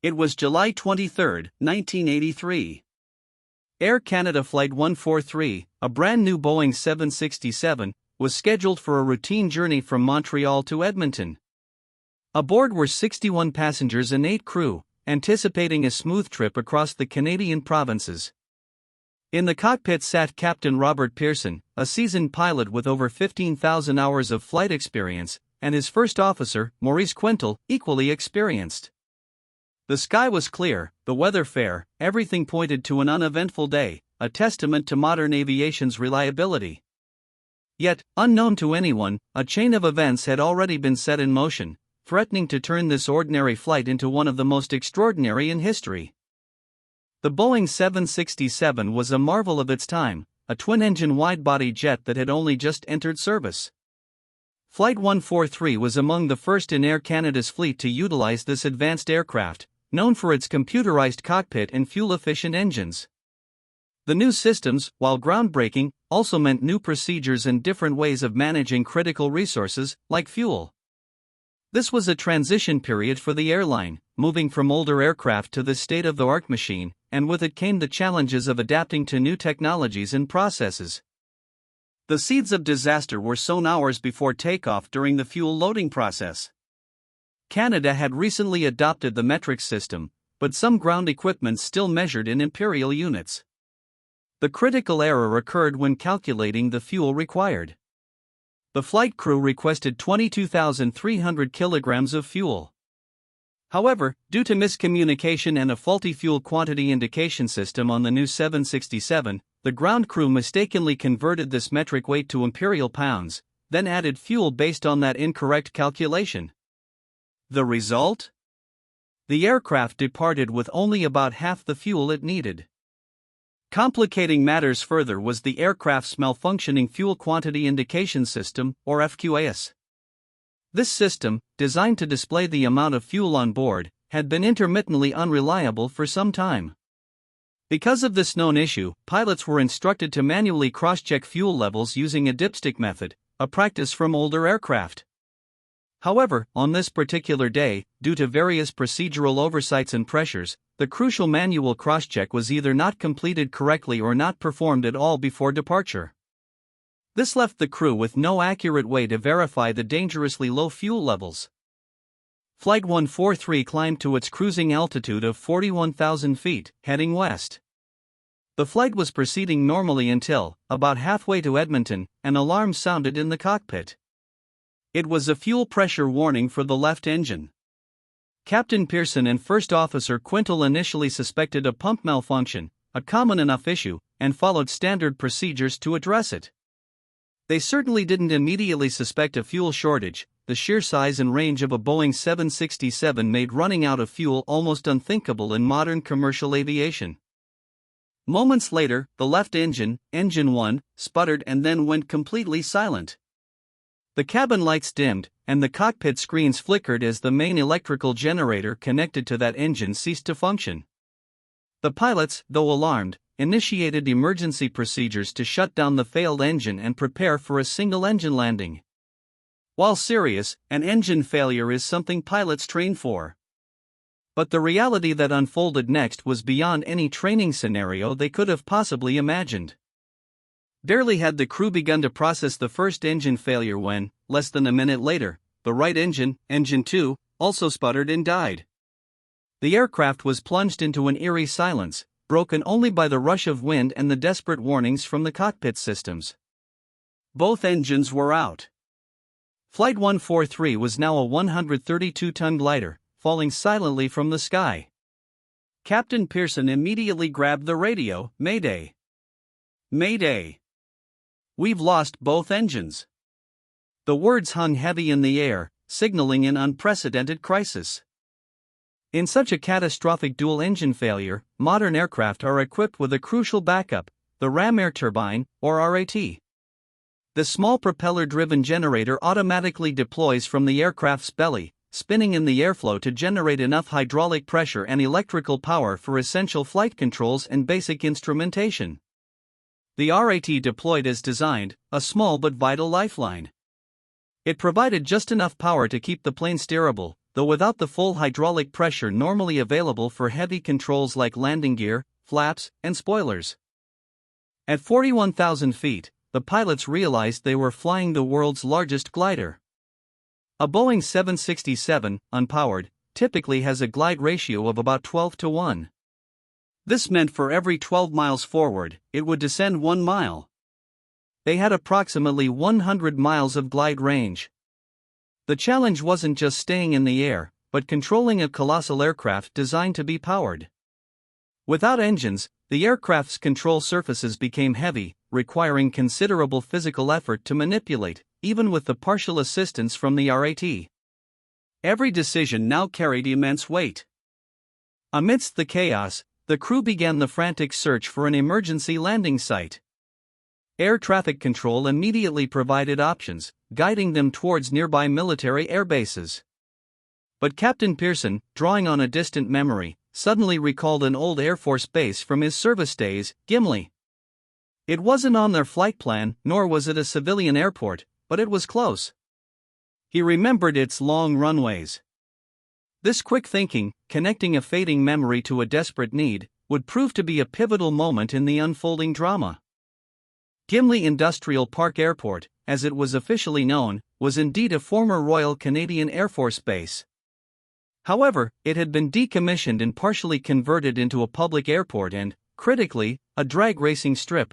It was July 23, 1983. Air Canada Flight 143, a brand new Boeing 767, was scheduled for a routine journey from Montreal to Edmonton. Aboard were 61 passengers and 8 crew, anticipating a smooth trip across the Canadian provinces. In the cockpit sat Captain Robert Pearson, a seasoned pilot with over 15,000 hours of flight experience, and his first officer, Maurice Quintal, equally experienced. The sky was clear, the weather fair, everything pointed to an uneventful day, a testament to modern aviation's reliability. Yet, unknown to anyone, a chain of events had already been set in motion, threatening to turn this ordinary flight into one of the most extraordinary in history. The Boeing 767 was a marvel of its time, a twin-engine wide-body jet that had only just entered service. Flight 143 was among the first in Air Canada's fleet to utilize this advanced aircraft, known for its computerized cockpit and fuel-efficient engines. The new systems, while groundbreaking, also meant new procedures and different ways of managing critical resources, like fuel. This was a transition period for the airline, moving from older aircraft to this state-of-the-art machine, and with it came the challenges of adapting to new technologies and processes. The seeds of disaster were sown hours before takeoff during the fuel loading process. Canada had recently adopted the metric system, but some ground equipment still measured in imperial units. The critical error occurred when calculating the fuel required. The flight crew requested 22,300 kilograms of fuel. However, due to miscommunication and a faulty fuel quantity indication system on the new 767, the ground crew mistakenly converted this metric weight to imperial pounds, then added fuel based on that incorrect calculation. The result? The aircraft departed with only about half the fuel it needed. Complicating matters further was the aircraft's malfunctioning fuel quantity indication system, or FQAS. This system, designed to display the amount of fuel on board, had been intermittently unreliable for some time. Because of this known issue, pilots were instructed to manually cross-check fuel levels using a dipstick method, a practice from older aircraft. However, on this particular day, due to various procedural oversights and pressures, the crucial manual cross-check was either not completed correctly or not performed at all before departure. This left the crew with no accurate way to verify the dangerously low fuel levels. Flight 143 climbed to its cruising altitude of 41,000 feet, heading west. The flight was proceeding normally until, about halfway to Edmonton, an alarm sounded in the cockpit. It was a fuel pressure warning for the left engine. Captain Pearson and First Officer Quintal initially suspected a pump malfunction, a common enough issue, and followed standard procedures to address it. They certainly didn't immediately suspect a fuel shortage. The sheer size and range of a Boeing 767 made running out of fuel almost unthinkable in modern commercial aviation. Moments later, the left engine, Engine 1, sputtered and then went completely silent. The cabin lights dimmed, and the cockpit screens flickered as the main electrical generator connected to that engine ceased to function. The pilots, though alarmed, initiated emergency procedures to shut down the failed engine and prepare for a single-engine landing. While serious, an engine failure is something pilots train for. But the reality that unfolded next was beyond any training scenario they could have possibly imagined. Barely had the crew begun to process the first engine failure when, less than a minute later, the right engine, Engine 2, also sputtered and died. The aircraft was plunged into an eerie silence, broken only by the rush of wind and the desperate warnings from the cockpit systems. Both engines were out. Flight 143 was now a 132-ton glider, falling silently from the sky. Captain Pearson immediately grabbed the radio. "Mayday! Mayday! We've lost both engines." The words hung heavy in the air, signaling an unprecedented crisis. In such a catastrophic dual-engine failure, modern aircraft are equipped with a crucial backup, the ram air turbine, or RAT. The small propeller-driven generator automatically deploys from the aircraft's belly, spinning in the airflow to generate enough hydraulic pressure and electrical power for essential flight controls and basic instrumentation. The RAT deployed as designed, a small but vital lifeline. It provided just enough power to keep the plane steerable, though without the full hydraulic pressure normally available for heavy controls like landing gear, flaps, and spoilers. At 41,000 feet, the pilots realized they were flying the world's largest glider. A Boeing 767, unpowered, typically has a glide ratio of about 12:1. This meant for every 12 miles forward, it would descend 1 mile. They had approximately 100 miles of glide range. The challenge wasn't just staying in the air, but controlling a colossal aircraft designed to be powered. Without engines, the aircraft's control surfaces became heavy, requiring considerable physical effort to manipulate, even with the partial assistance from the RAT. Every decision now carried immense weight. Amidst the chaos, the crew began the frantic search for an emergency landing site. Air traffic control immediately provided options, guiding them towards nearby military air bases. But Captain Pearson, drawing on a distant memory, suddenly recalled an old Air Force base from his service days, Gimli. It wasn't on their flight plan, nor was it a civilian airport, but it was close. He remembered its long runways. This quick thinking, connecting a fading memory to a desperate need, would prove to be a pivotal moment in the unfolding drama. Gimli Industrial Park Airport, as it was officially known, was indeed a former Royal Canadian Air Force base. However, it had been decommissioned and partially converted into a public airport and, critically, a drag racing strip.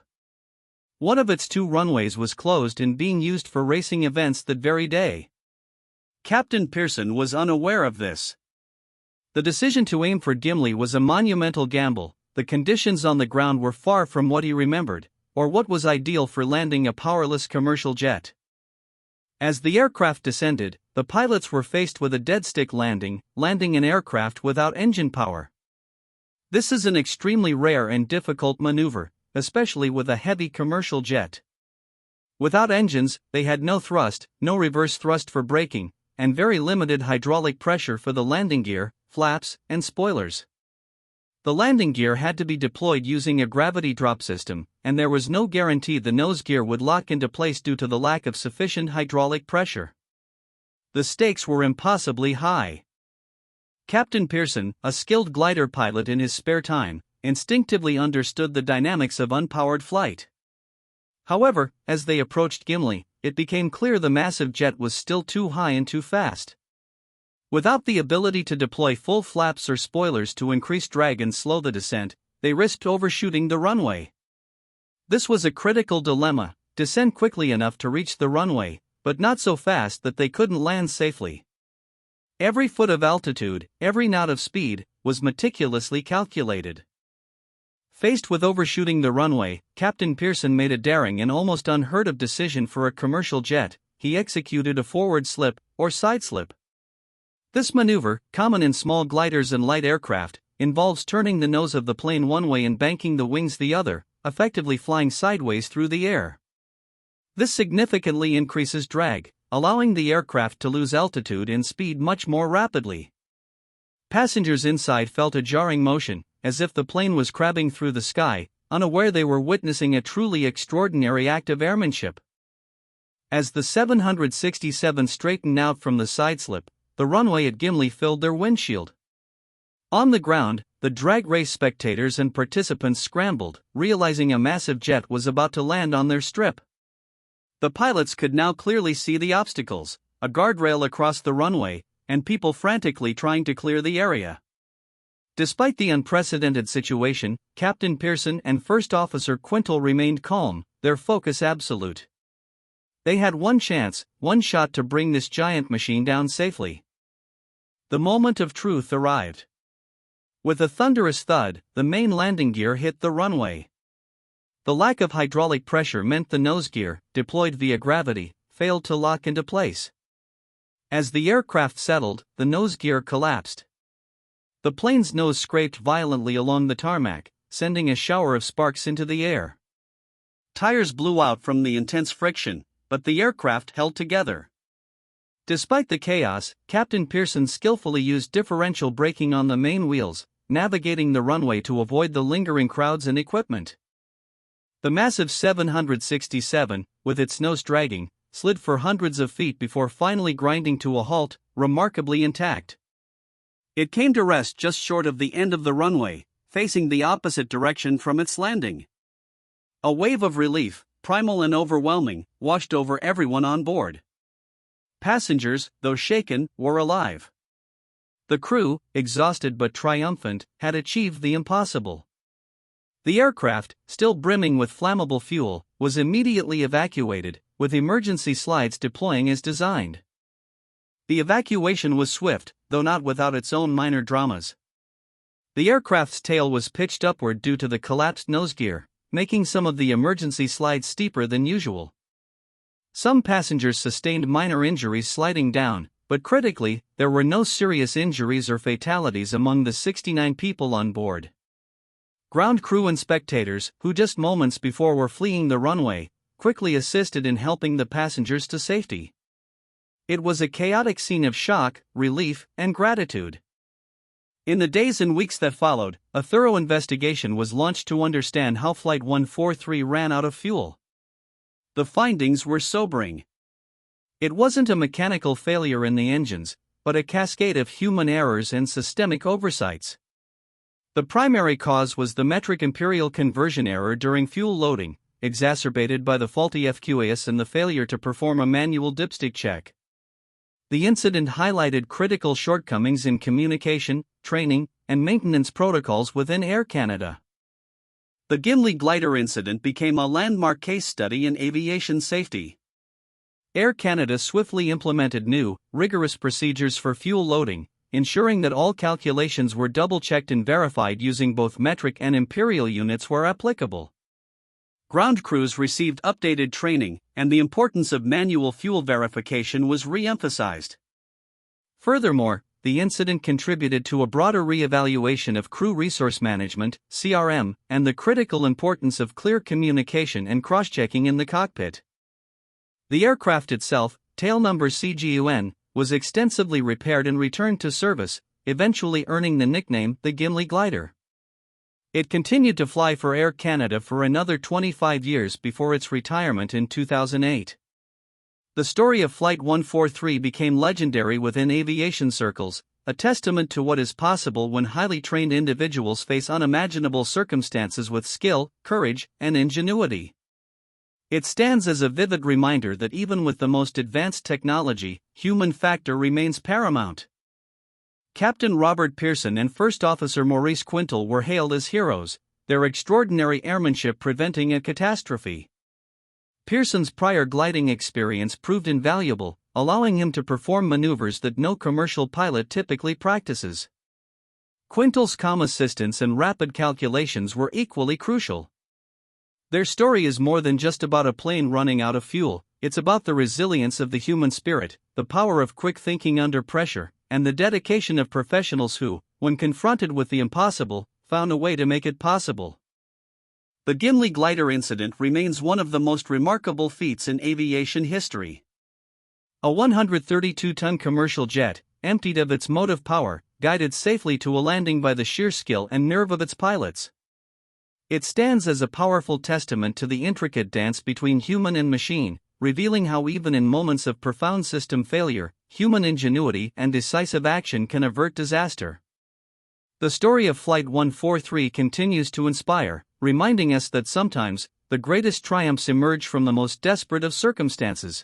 One of its 2 runways was closed and being used for racing events that very day. Captain Pearson was unaware of this. The decision to aim for Gimli was a monumental gamble. The conditions on the ground were far from what he remembered, or what was ideal for landing a powerless commercial jet. As the aircraft descended, the pilots were faced with a dead-stick landing an aircraft without engine power. This is an extremely rare and difficult maneuver, especially with a heavy commercial jet. Without engines, they had no thrust, no reverse thrust for braking, and very limited hydraulic pressure for the landing gear, flaps, and spoilers. The landing gear had to be deployed using a gravity drop system, and there was no guarantee the nose gear would lock into place due to the lack of sufficient hydraulic pressure. The stakes were impossibly high. Captain Pearson, a skilled glider pilot in his spare time, instinctively understood the dynamics of unpowered flight. However, as they approached Gimli, it became clear the massive jet was still too high and too fast. Without the ability to deploy full flaps or spoilers to increase drag and slow the descent, they risked overshooting the runway. This was a critical dilemma: descend quickly enough to reach the runway, but not so fast that they couldn't land safely. Every foot of altitude, every knot of speed, was meticulously calculated. Faced with overshooting the runway, Captain Pearson made a daring and almost unheard of decision for a commercial jet. He executed a forward slip, or side slip. This maneuver, common in small gliders and light aircraft, involves turning the nose of the plane one way and banking the wings the other, effectively flying sideways through the air. This significantly increases drag, allowing the aircraft to lose altitude and speed much more rapidly. Passengers inside felt a jarring motion, as if the plane was crabbing through the sky, unaware they were witnessing a truly extraordinary act of airmanship. As the 767 straightened out from the sideslip, the runway at Gimli filled their windshield. On the ground, the drag race spectators and participants scrambled, realizing a massive jet was about to land on their strip. The pilots could now clearly see the obstacles: a guardrail across the runway, and people frantically trying to clear the area. Despite the unprecedented situation, Captain Pearson and First Officer Quintal remained calm, their focus absolute. They had one chance, one shot to bring this giant machine down safely. The moment of truth arrived. With a thunderous thud, the main landing gear hit the runway. The lack of hydraulic pressure meant the nose gear, deployed via gravity, failed to lock into place. As the aircraft settled, the nose gear collapsed. The plane's nose scraped violently along the tarmac, sending a shower of sparks into the air. Tires blew out from the intense friction, but the aircraft held together. Despite the chaos, Captain Pearson skillfully used differential braking on the main wheels, navigating the runway to avoid the lingering crowds and equipment. The massive 767, with its nose dragging, slid for hundreds of feet before finally grinding to a halt, remarkably intact. It came to rest just short of the end of the runway, facing the opposite direction from its landing. A wave of relief, primal and overwhelming, washed over everyone on board. Passengers, though shaken, were alive. The crew, exhausted but triumphant, had achieved the impossible. The aircraft, still brimming with flammable fuel, was immediately evacuated, with emergency slides deploying as designed. The evacuation was swift, though not without its own minor dramas. The aircraft's tail was pitched upward due to the collapsed nose gear, making some of the emergency slides steeper than usual. Some passengers sustained minor injuries sliding down, but critically, there were no serious injuries or fatalities among the 69 people on board. Ground crew and spectators, who just moments before were fleeing the runway, quickly assisted in helping the passengers to safety. It was a chaotic scene of shock, relief, and gratitude. In the days and weeks that followed, a thorough investigation was launched to understand how Flight 143 ran out of fuel. The findings were sobering. It wasn't a mechanical failure in the engines, but a cascade of human errors and systemic oversights. The primary cause was the metric imperial conversion error during fuel loading, exacerbated by the faulty FQAS and the failure to perform a manual dipstick check. The incident highlighted critical shortcomings in communication, training, and maintenance protocols within Air Canada. The Gimli Glider incident became a landmark case study in aviation safety. Air Canada swiftly implemented new, rigorous procedures for fuel loading, ensuring that all calculations were double-checked and verified using both metric and imperial units where applicable. Ground crews received updated training, and the importance of manual fuel verification was re-emphasized. Furthermore, the incident contributed to a broader re-evaluation of crew resource management, CRM, and the critical importance of clear communication and cross-checking in the cockpit. The aircraft itself, tail number CGUN, was extensively repaired and returned to service, eventually earning the nickname the Gimli Glider. It continued to fly for Air Canada for another 25 years before its retirement in 2008. The story of Flight 143 became legendary within aviation circles, a testament to what is possible when highly trained individuals face unimaginable circumstances with skill, courage, and ingenuity. It stands as a vivid reminder that even with the most advanced technology, human factor remains paramount. Captain Robert Pearson and First Officer Maurice Quintal were hailed as heroes, their extraordinary airmanship preventing a catastrophe. Pearson's prior gliding experience proved invaluable, allowing him to perform maneuvers that no commercial pilot typically practices. Quintal's calm assistance and rapid calculations were equally crucial. Their story is more than just about a plane running out of fuel, it's about the resilience of the human spirit, the power of quick thinking under pressure, and the dedication of professionals who, when confronted with the impossible, found a way to make it possible. The Gimli Glider incident remains one of the most remarkable feats in aviation history. A 132-ton commercial jet, emptied of its motive power, guided safely to a landing by the sheer skill and nerve of its pilots. It stands as a powerful testament to the intricate dance between human and machine, revealing how even in moments of profound system failure, human ingenuity and decisive action can avert disaster. The story of Flight 143 continues to inspire, reminding us that sometimes, the greatest triumphs emerge from the most desperate of circumstances.